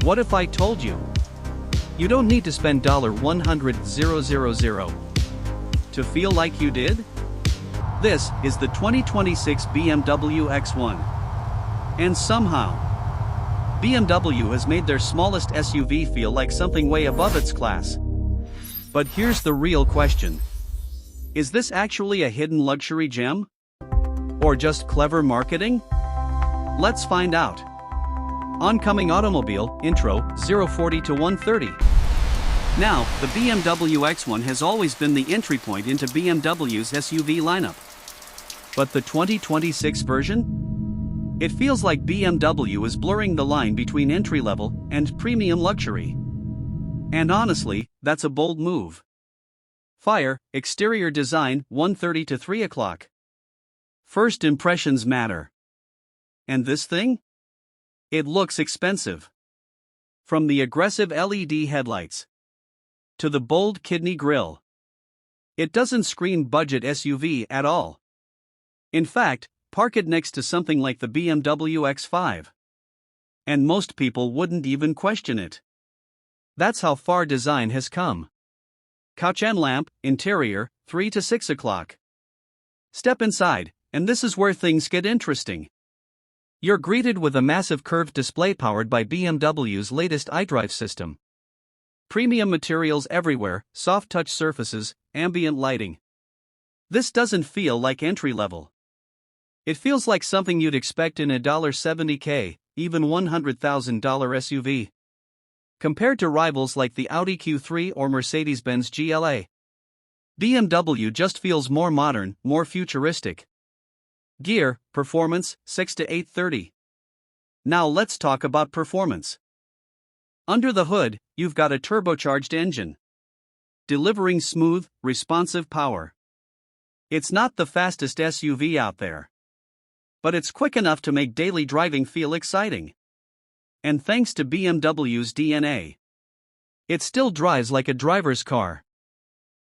What if I told you? You don't need to spend $100,000 to feel like you did? This is the 2026 BMW X1. And somehow, BMW has made their smallest SUV feel like something way above its class. But here's the real question. Is this actually a hidden luxury gem? Or just clever marketing? Let's find out. Oncoming automobile, intro, 0-40 to 130. Now, the BMW X1 has always been the entry point into BMW's SUV lineup. But the 2026 version? It feels like BMW is blurring the line between entry-level and premium luxury. And honestly, that's a bold move. Fire, exterior design, 1:30 to 3 o'clock. First impressions matter. And this thing? It looks expensive. From the aggressive LED headlights to the bold kidney grille, it doesn't scream budget SUV at all. In fact, park it next to something like the BMW X5. And most people wouldn't even question it. That's how far design has come. Couch and lamp, interior, 3 to 6 o'clock. Step inside, and this is where things get interesting. You're greeted with a massive curved display powered by BMW's latest iDrive system. Premium materials everywhere, soft touch surfaces, ambient lighting. This doesn't feel like entry level. It feels like something you'd expect in a $70,000, even $100,000 SUV. Compared to rivals like the Audi Q3 or Mercedes-Benz GLA, BMW just feels more modern, more futuristic. Gear, performance, 6 to 830. Now let's talk about performance. Under the hood, you've got a turbocharged engine, delivering smooth, responsive power. It's not the fastest SUV out there, but it's quick enough to make daily driving feel exciting. And thanks to BMW's DNA, it still drives like a driver's car.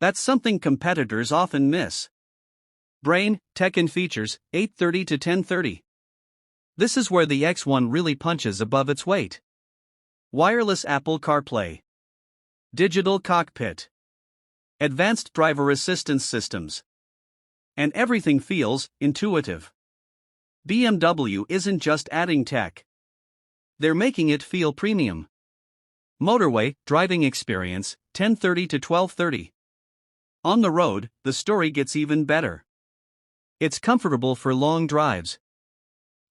That's something competitors often miss. Brain, tech and features, 830 to 1030. This is where the X1 really punches above its weight. Wireless Apple CarPlay, digital cockpit, advanced driver assistance systems, and everything feels intuitive. BMW isn't just adding tech. They're making it feel premium. Motorway, driving experience, 1030 to 1230. On the road, the story gets even better. It's comfortable for long drives,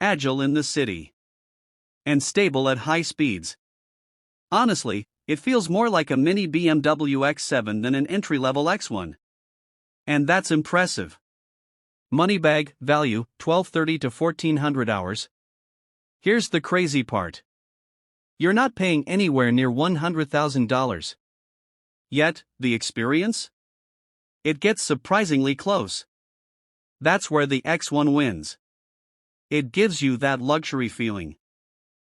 agile in the city, and stable at high speeds. Honestly, it feels more like a mini BMW X7 than an entry-level X1. And that's impressive. Money bag, value, 1230 to 1400 hours. Here's the crazy part. You're not paying anywhere near $100,000. Yet, the experience? It gets surprisingly close. That's where the X1 wins. It gives you that luxury feeling,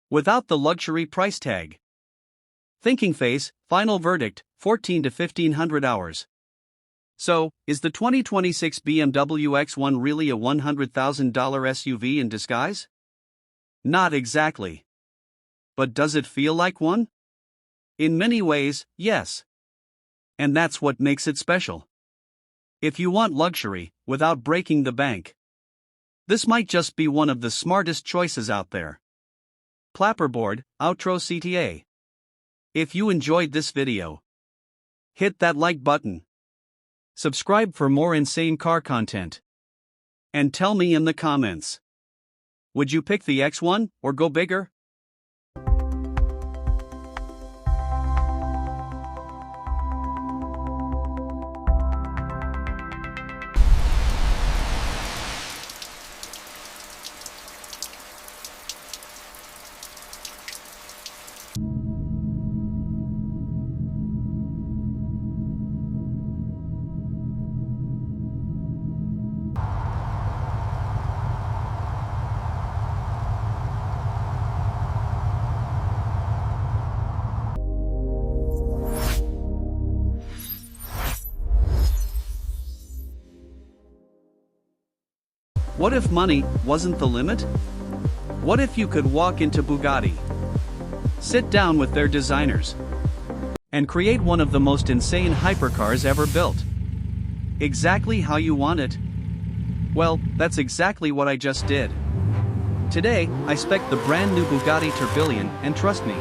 without the luxury price tag. Thinking phase, final verdict, 14 to 1500 hours. So, is the 2026 BMW X1 really a $100,000 SUV in disguise? Not exactly. But does it feel like one? In many ways, yes. And that's what makes it special. If you want luxury, without breaking the bank, this might just be one of the smartest choices out there. Clapperboard, outro CTA. If you enjoyed this video, hit that like button. Subscribe for more insane car content. And tell me in the comments, would you pick the X1 or go bigger? What if money wasn't the limit? What if you could walk into Bugatti, sit down with their designers, and create one of the most insane hypercars ever built? Exactly how you want it? Well, that's exactly what I just did. Today, I spec the brand new Bugatti Tourbillon, and trust me,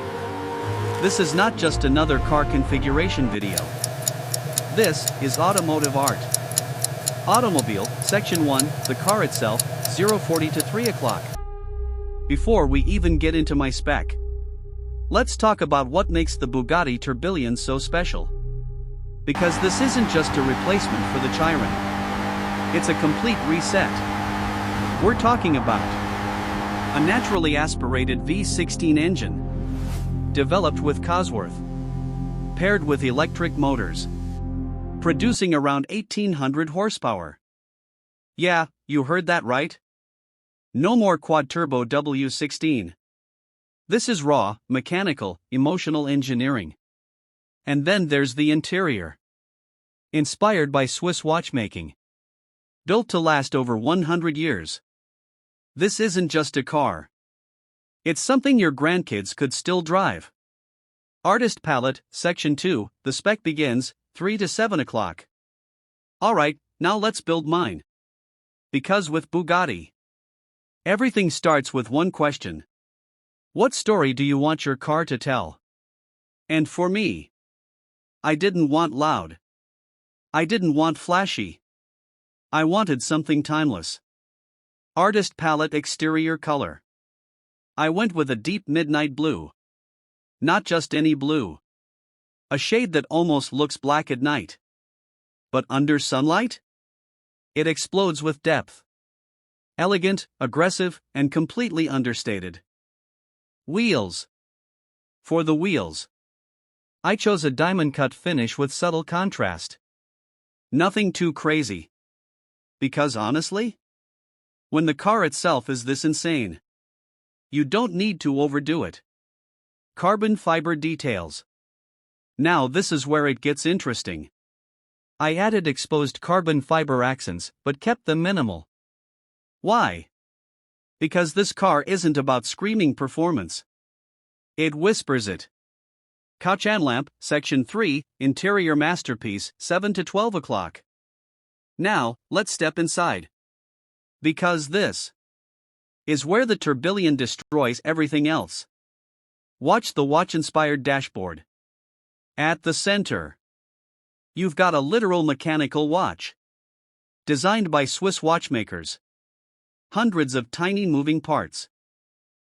this is not just another car configuration video. This is automotive art. Automobile, Section 1, the car itself, 040 to 3 o'clock. Before we even get into my spec, let's talk about what makes the Bugatti Tourbillon so special. Because this isn't just a replacement for the Chiron. It's a complete reset. We're talking about a naturally aspirated V16 engine, developed with Cosworth, paired with electric motors, producing around 1800 horsepower. Yeah, you heard that right. No more quad-turbo W16. This is raw, mechanical, emotional engineering. And then there's the interior. Inspired by Swiss watchmaking. Built to last over 100 years. This isn't just a car. It's something your grandkids could still drive. Artist palette, Section 2, the spec begins, 3 to 7 o'clock. Alright, now let's build mine. Because with Bugatti, everything starts with one question. What story do you want your car to tell? And for me, I didn't want loud. I didn't want flashy. I wanted something timeless. Artist palette exterior color. I went with a deep midnight blue. Not just any blue. A shade that almost looks black at night. But under sunlight? It explodes with depth. Elegant, aggressive, and completely understated. Wheels. For the wheels, I chose a diamond cut finish with subtle contrast. Nothing too crazy. Because honestly, when the car itself is this insane, you don't need to overdo it. Carbon fiber details. Now this is where it gets interesting. I added exposed carbon fiber accents but kept them minimal. Why? Because this car isn't about screaming performance. It whispers it. Couch and lamp, Section 3, interior masterpiece, 7 to 12 o'clock. Now, let's step inside. Because this is where the Tourbillon destroys everything else. Watch the watch-inspired dashboard. At the center, you've got a literal mechanical watch. Designed by Swiss watchmakers. Hundreds of tiny moving parts.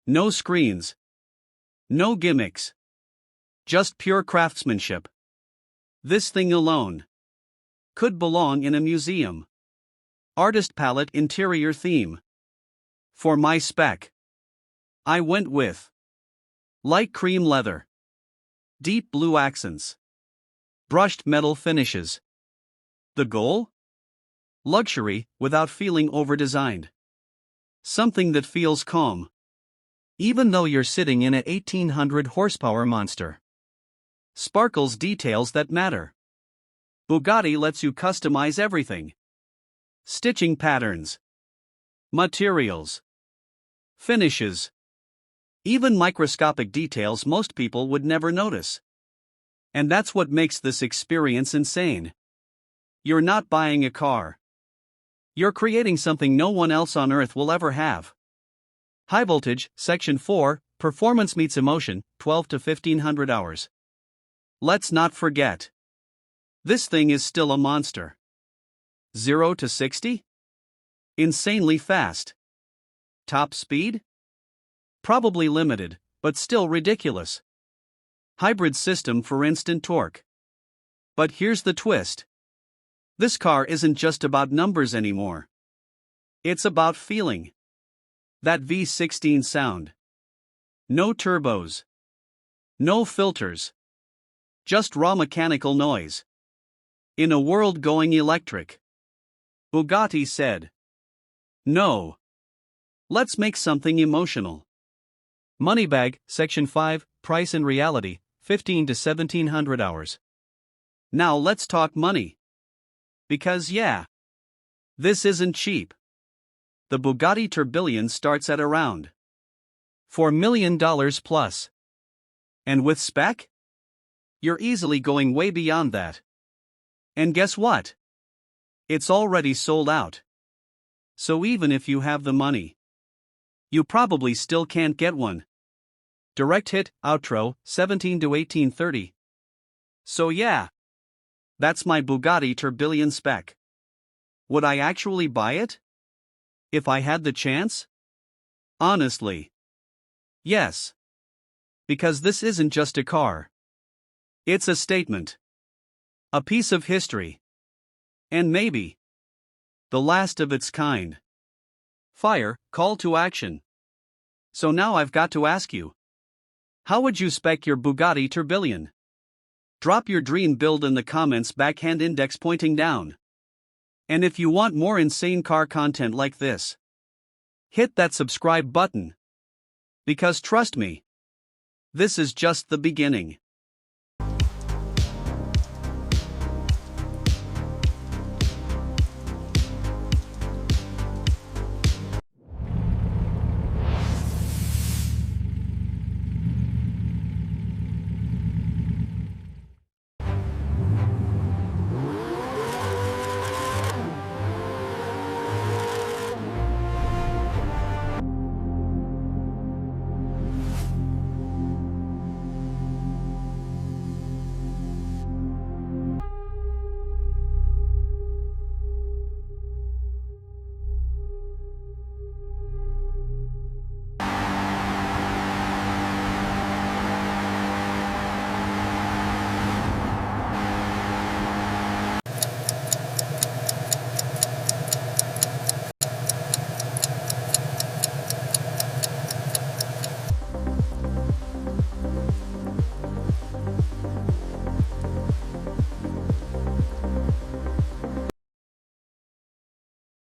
No screens. No gimmicks. Just pure craftsmanship. This thing alone could belong in a museum. Artist palette interior theme. For my spec, I went with light cream leather, deep blue accents, brushed metal finishes. The goal? Luxury without feeling over-designed. Something that feels calm, even though you're sitting in a 1800 horsepower monster. Sparkles details that matter. Bugatti lets you customize everything. Stitching patterns, materials, finishes, even microscopic details most people would never notice. And that's what makes this experience insane. You're not buying a car. You're creating something no one else on earth will ever have. High voltage, Section 4, performance meets emotion, 12 to 1500 hours. Let's not forget. This thing is still a monster. 0 to 60? Insanely fast. Top speed? Probably limited, but still ridiculous. Hybrid system for instant torque. But here's the twist. This car isn't just about numbers anymore. It's about feeling. That V16 sound. No turbos. No filters. Just raw mechanical noise. In a world going electric. Bugatti said, no. Let's make something emotional. Moneybag, Section 5, price and reality, 15 to 1700 hours. Now let's talk money. Because yeah, this isn't cheap. The Bugatti Tourbillon starts at around $4 million plus. And with spec? You're easily going way beyond that. And guess what? It's already sold out. So even if you have the money, you probably still can't get one. Direct hit, outro, 17 to 1830. So yeah. That's my Bugatti Tourbillon spec. Would I actually buy it? If I had the chance? Honestly. Yes. Because this isn't just a car. It's a statement. A piece of history. And maybe the last of its kind. Fire, call to action. So now I've got to ask you. How would you spec your Bugatti Tourbillon? Drop your dream build in the comments, backhand index pointing down. And if you want more insane car content like this, hit that subscribe button. Because trust me, this is just the beginning.